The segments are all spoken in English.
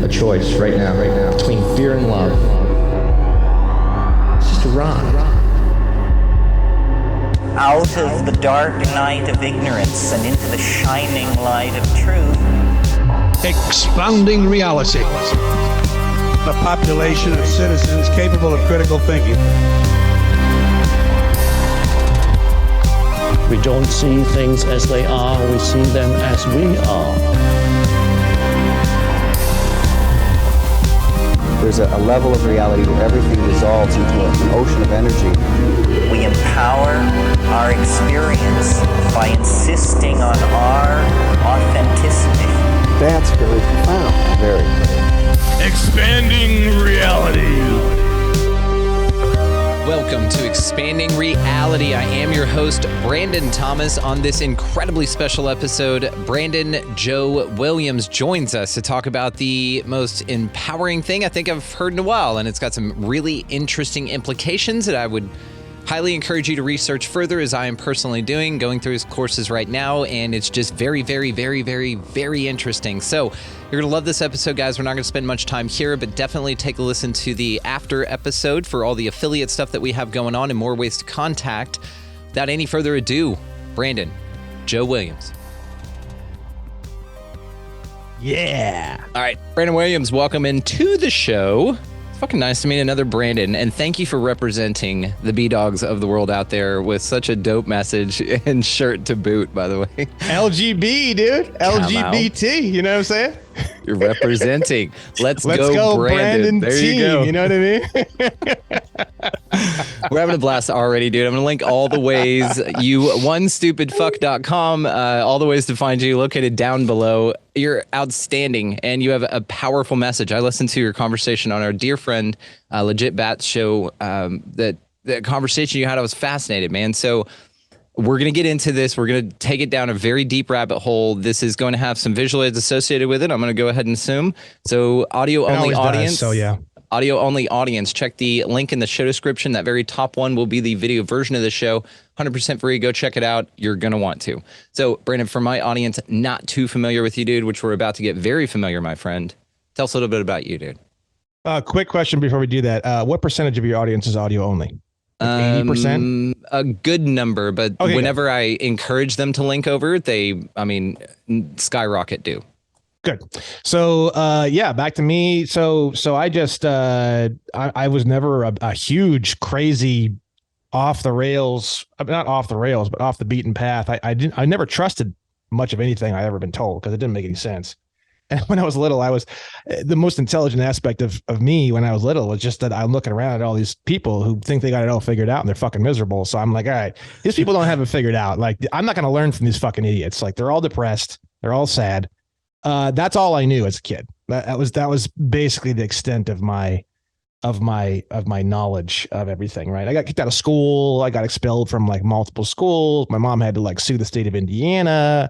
a choice right now, between fear and love. It's just a rock. Out of the dark night of ignorance and into the shining light of truth. Expounding reality. A population of citizens capable of critical thinking. We don't see things as they are, we see them as we are. There's a level of reality where everything dissolves into an ocean of energy. We empower our experience by insisting on our authenticity. That's very profound. Very. Expanding reality. Welcome to Expanding Reality. I am your host, Brandon Thomas. On this incredibly special episode, Brandon Joe Williams joins us to talk about the most empowering thing I think I've heard in a while, and it's got some really interesting implications that I would highly encourage you to research further, as I am personally doing, going through his courses right now, and it's just very, very, very, very, very interesting. So you're going to love this episode, guys. We're not going to spend much time here, but definitely take a listen to the after episode for all the affiliate stuff that we have going on and more ways to contact. Without any further ado, Brandon Joe Williams. Yeah. All right, Brandon Williams, welcome into the show. Fucking nice to meet another Brandon, and thank you for representing the B-Dogs of the world out there with such a dope message and shirt to boot, by the way. LGB, dude. LGBT, you know what I'm saying? You're representing. Let's go, Brandon. There team, you go. You know what I mean? We're having a blast already, dude. I'm going to link all the ways, you1stupidfuck.com, all the ways to find you located down below. You're outstanding, and you have a powerful message. I listened to your conversation on our dear friend, Legit Bats show. That conversation you had, I was fascinated, man. So we're going to get into this. We're going to take it down a very deep rabbit hole. This is going to have some visual aids associated with it. I'm going to go ahead and assume. So audio-only audience. So, yeah. Audio-only audience, check the link in the show description. That very top one will be the video version of the show. 100% free. Go check it out. You're going to want to. So, Brandon, for my audience not too familiar with you, dude, which we're about to get very familiar, my friend, tell us a little bit about you, dude. Quick question before we do that. What percentage of your audience is audio only? 80%? A good number, but okay, whenever I encourage them to link over, they, skyrocket do. Good. So, back to me. So I just, I was never a huge, crazy, off the rails, not off the rails, but off the beaten path. I never trusted much of anything I ever been told because it didn't make any sense. And when I was little, I was the most intelligent aspect of me when I was little was just that I'm looking around at all these people who think they got it all figured out and they're fucking miserable. So I'm like, all right, these people don't have it figured out. Like, I'm not going to learn from these fucking idiots. Like, they're all depressed. They're all sad. That's all I knew as a kid. That was basically the extent of my knowledge of everything. Right. I got kicked out of school. I got expelled from like multiple schools. My mom had to like sue the state of Indiana,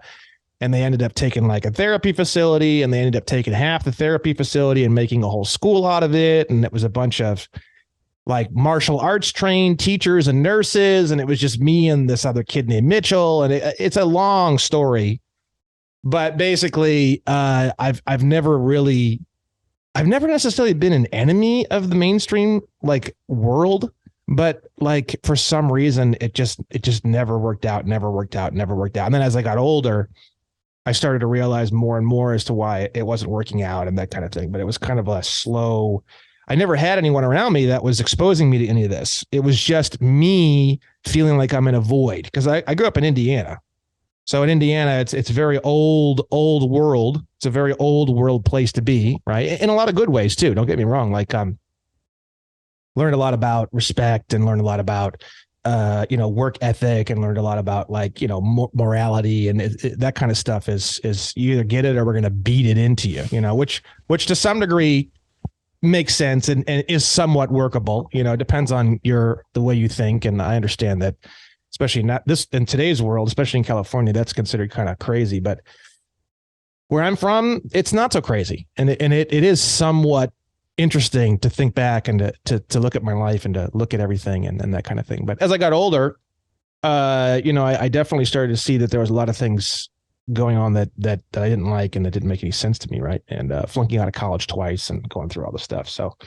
and they ended up taking like a therapy facility, and they ended up taking half the therapy facility and making a whole school out of it. And it was a bunch of like martial arts trained teachers and nurses. And it was just me and this other kid named Mitchell. And it's a long story. But basically, I've never necessarily been an enemy of the mainstream like world, but like for some reason it just never worked out. And then as I got older, I started to realize more and more as to why it wasn't working out and that kind of thing. But it was kind of a slow. I never had anyone around me that was exposing me to any of this. It was just me feeling like I'm in a void because I grew up in Indiana. So in Indiana, it's a very old world. It's a very old world place to be, right? In a lot of good ways too. Don't get me wrong. Like, learned a lot about respect and learned a lot about, work ethic, and learned a lot about like, morality, and that kind of stuff is you either get it or we're going to beat it into you, which to some degree makes sense and is somewhat workable. It depends on the way you think. And I understand that. Especially not this in today's world, especially in California, that's considered kind of crazy. But where I'm from, it's not so crazy, and it is somewhat interesting to think back and to look at my life and to look at everything and that kind of thing. But as I got older, I definitely started to see that there was a lot of things going on that I didn't like and that didn't make any sense to me, right? And flunking out of college twice and going through all the stuff. So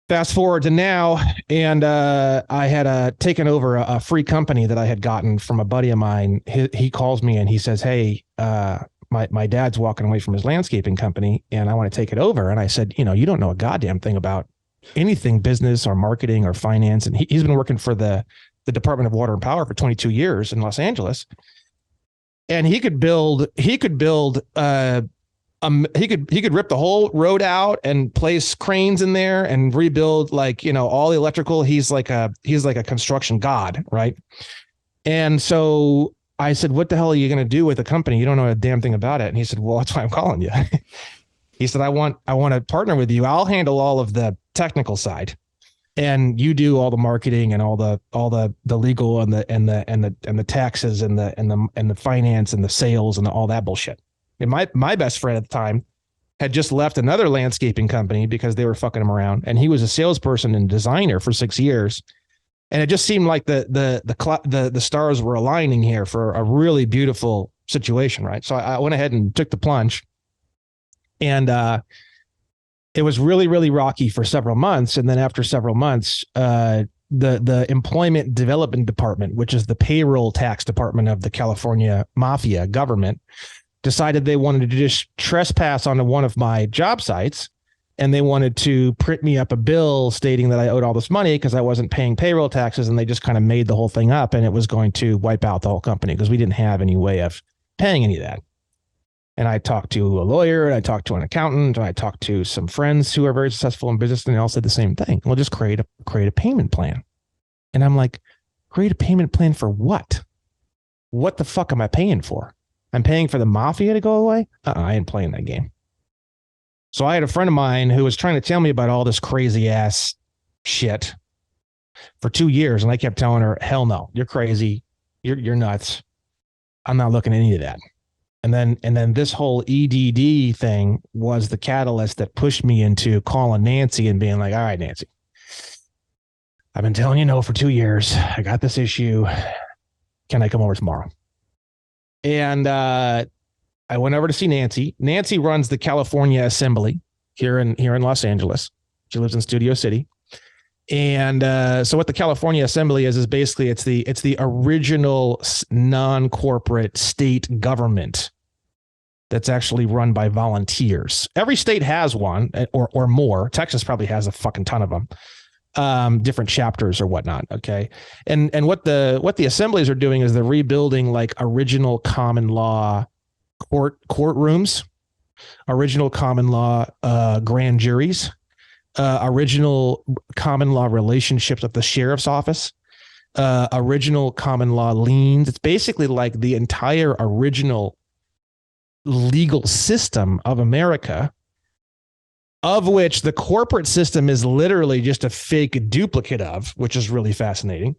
fast forward to now, and I had taken over a free company that I had gotten from a buddy of mine. He calls me and he says, "Hey, my dad's walking away from his landscaping company, and I want to take it over." And I said, "You know, you don't know a goddamn thing about anything business or marketing or finance." And he's been working for the Department of Water and Power for 22 years in Los Angeles. And he could rip the whole road out and place cranes in there and rebuild, like, you know, all the electrical. He's like a construction god, right? And so I said, "What the hell are you going to do with the company? You don't know a damn thing about it." And he said, "Well, that's why I'm calling you." He said, I want to partner with you. I'll handle all of the technical side, and you do all the marketing and all the legal and the taxes and the finance and the sales and all that bullshit." And my best friend at the time had just left another landscaping company because they were fucking him around, and he was a salesperson and designer for 6 years. And it just seemed like the stars were aligning here for a really beautiful situation, right? So I went ahead and took the plunge, and it was really, really rocky for several months. And then after several months, the Employment Development Department, which is the payroll tax department of the California mafia government, decided they wanted to just trespass onto one of my job sites. And they wanted to print me up a bill stating that I owed all this money because I wasn't paying payroll taxes. And they just kind of made the whole thing up, and it was going to wipe out the whole company because we didn't have any way of paying any of that. And I talked to a lawyer, and I talked to an accountant, and I talked to some friends who are very successful in business, and they all said the same thing. Well, just create a payment plan. And I'm like, create a payment plan for what? What the fuck am I paying for? I'm paying for the mafia to go away? I ain't playing that game. So I had a friend of mine who was trying to tell me about all this crazy ass shit for 2 years. And I kept telling her, hell no, you're crazy. You're nuts. I'm not looking at any of that. And then this whole EDD thing was the catalyst that pushed me into calling Nancy and being like, all right, Nancy, I've been telling you no for 2 years. I got this issue. Can I come over tomorrow? And I went over to see Nancy. Nancy runs the California Assembly here in Los Angeles. She lives in Studio City. And so what the California Assembly is basically it's the original non-corporate state government that's actually run by volunteers. Every state has one or more. Texas probably has a fucking ton of them, different chapters or whatnot. Okay. And what the assemblies are doing is they're rebuilding like original common law courtrooms, original common law grand juries, original common law relationships with the sheriff's office, original common law liens. It's basically like the entire original legal system of America, of which the corporate system is literally just a fake duplicate of, which is really fascinating.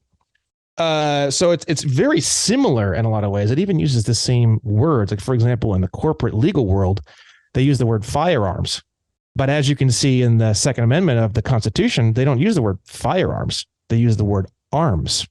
So it's very similar in a lot of ways. It even uses the same words. Like, for example, in the corporate legal world, they use the word firearms. But as you can see in the Second Amendment of the Constitution, they don't use the word firearms. They use the word arms.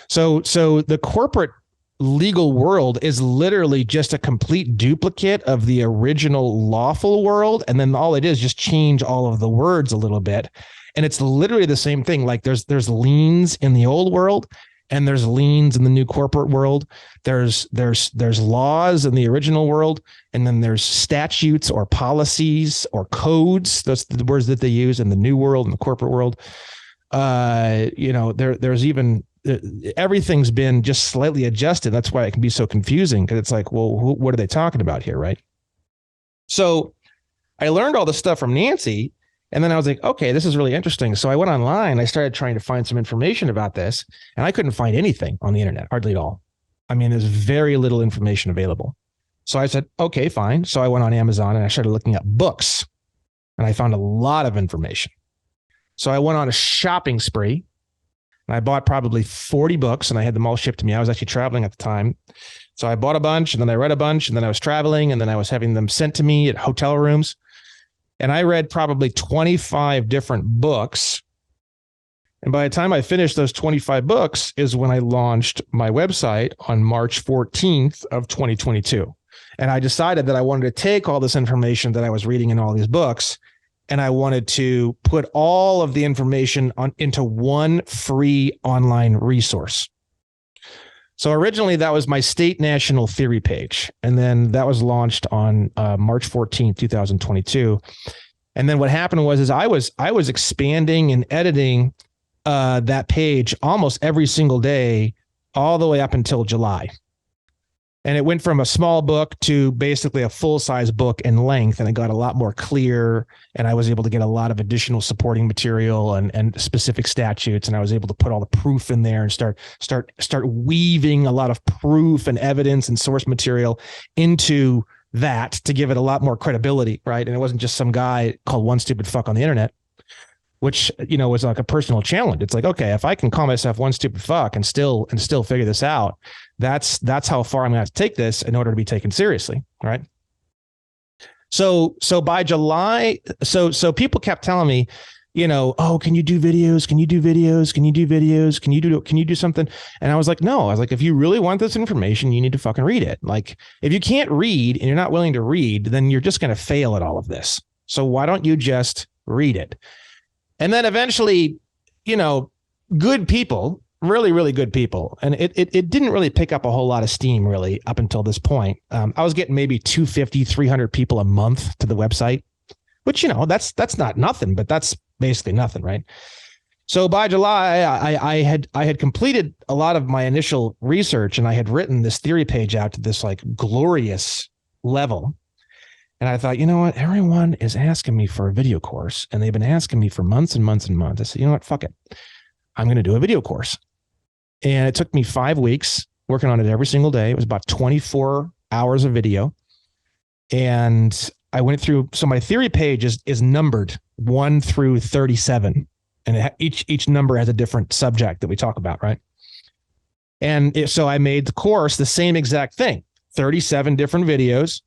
So the corporate legal world is literally just a complete duplicate of the original lawful world. And then all it is just change all of the words a little bit. And it's literally the same thing. Like there's liens in the old world, and there's liens in the new corporate world. There's laws in the original world, and then there's statutes or policies or codes. Those are the words that they use in the new world and the corporate world. There's even everything's been just slightly adjusted. That's why it can be so confusing, because it's like, well, what are they talking about here, right? So I learned all this stuff from Nancy. And then I was like, okay, this is really interesting. So I went online. I started trying to find some information about this, and I couldn't find anything on the internet, hardly at all. I mean, there's very little information available. So I said, okay, fine. So I went on Amazon and I started looking up books, and I found a lot of information. So I went on a shopping spree, and I bought probably 40 books, and I had them all shipped to me. I was actually traveling at the time. So I bought a bunch, and then I read a bunch, and then I was traveling, and then I was having them sent to me at hotel rooms. And I read probably 25 different books And by the time I finished those 25 books is when I launched my website on March 14th of 2022. And I decided that I wanted to take all this information that I was reading in all these books, and I wanted to put all of the information into one free online resource. So originally that was my state national theory page. And then that was launched on March 14th, 2022. And then what happened was I was expanding and editing that page almost every single day, all the way up until July. And it went from a small book to basically a full-size book in length, and it got a lot more clear, and I was able to get a lot of additional supporting material and specific statutes, and I was able to put all the proof in there and start weaving a lot of proof and evidence and source material into that to give it a lot more credibility, right? And it wasn't just some guy called One Stupid Fuck on the internet, which, was like a personal challenge. It's like, okay, if I can call myself one stupid fuck and still figure this out, that's how far I'm going to have to take this in order to be taken seriously. Right. So by July, so people kept telling me, oh, can you do videos? Can you do videos? Can you do videos? Can you do something? And I was like, no, if you really want this information, you need to fucking read it. Like, if you can't read and you're not willing to read, then you're just going to fail at all of this. So why don't you just read it? And then eventually, good people, really, really good people. And it didn't really pick up a whole lot of steam really up until this point. I was getting maybe 250, 300 people a month to the website, which, that's not nothing, but that's basically nothing. Right. So by July, I had completed a lot of my initial research, and I had written this theory page out to this like glorious level. And I thought, you know what? Everyone is asking me for a video course, and they've been asking me for months and months and months. I said, you know what? Fuck it. I'm going to do a video course. And it took me 5 weeks working on it every single day. It was about 24 hours of video. And I went through. So my theory page is numbered 1 through 37. And each number has a different subject that we talk about. Right. And so I made the course the same exact thing, 37 different videos,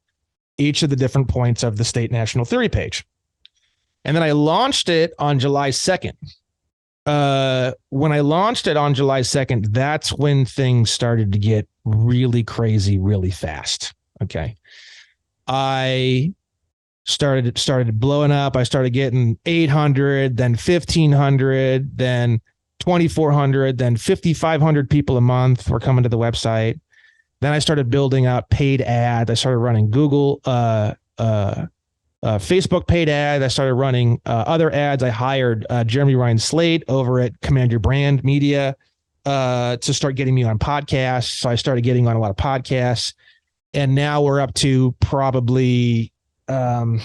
each of the different points of the state national theory page. And then I launched it on July 2nd. When I launched it on July 2nd, that's when things started to get really crazy, really fast. Okay. I started blowing up. I started getting 800, then 1,500, then 2,400, then 5,500 people a month were coming to the website. Then I started building out paid ads. I started running Google, Facebook paid ads. I started running other ads. I hired Jeremy Ryan Slate over at Command Your Brand Media to start getting me on podcasts. So I started getting on a lot of podcasts. And now we're up to probably on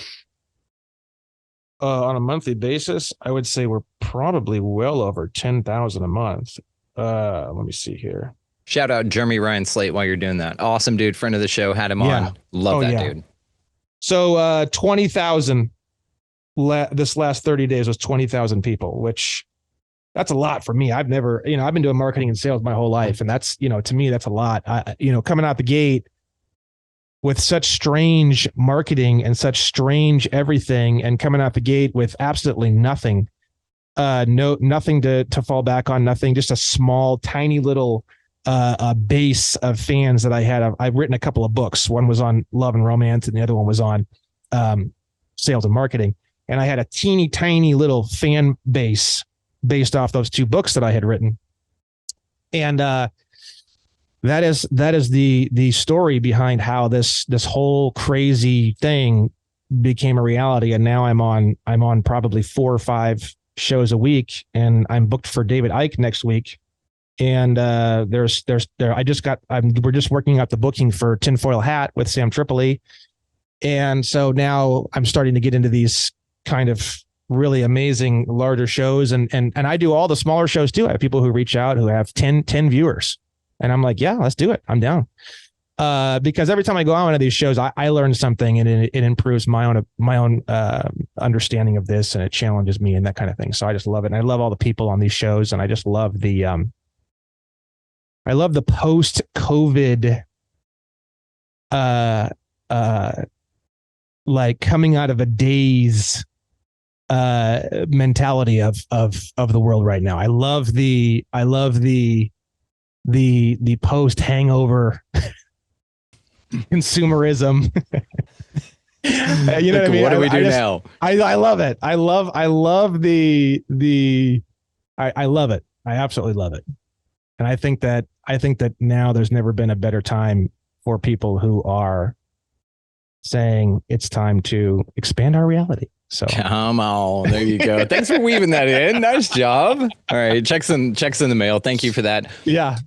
a monthly basis, I would say we're probably well over 10,000 a month. Let me see here. Shout out Jeremy Ryan Slate while you're doing that. Awesome dude, friend of the show, had him on. Love that dude. So 20,000 this last 30 days was 20,000 people, which that's a lot for me. I've never, I've been doing marketing and sales my whole life. And that's, to me, that's a lot. Coming out the gate with such strange marketing and such strange everything, and coming out the gate with absolutely nothing, nothing to fall back on, nothing, just a small, tiny little a base of fans that I had. I've written a couple of books. One was on love and romance, and the other one was on sales and marketing. And I had a teeny tiny little fan base based off those 2 books that I had written. And that is the story behind how this whole crazy thing became a reality. And now I'm on probably 4 or 5 shows a week, and I'm booked for David Icke next week. And we're just working out the booking for Tinfoil Hat with Sam Tripoli. And so now I'm starting to get into these kind of really amazing larger shows. And I do all the smaller shows too. I have people who reach out who have 10 viewers, and I'm like, yeah, let's do it. I'm down. Because every time I go on one of these shows, I learn something, and it improves my own understanding of this, and it challenges me and that kind of thing. So I just love it. And I love all the people on these shows, and I just love the post-COVID, like coming out of a daze mentality of the world right now. I love the post hangover consumerism. You know what I mean? What do we do now? I love it. I love the I love it. I absolutely love it. And I think that now there's never been a better time for people who are saying it's time to expand our reality. So come on, there you go. Thanks for weaving that in. Nice job. All right, checks in the mail. Thank you for that. Yeah.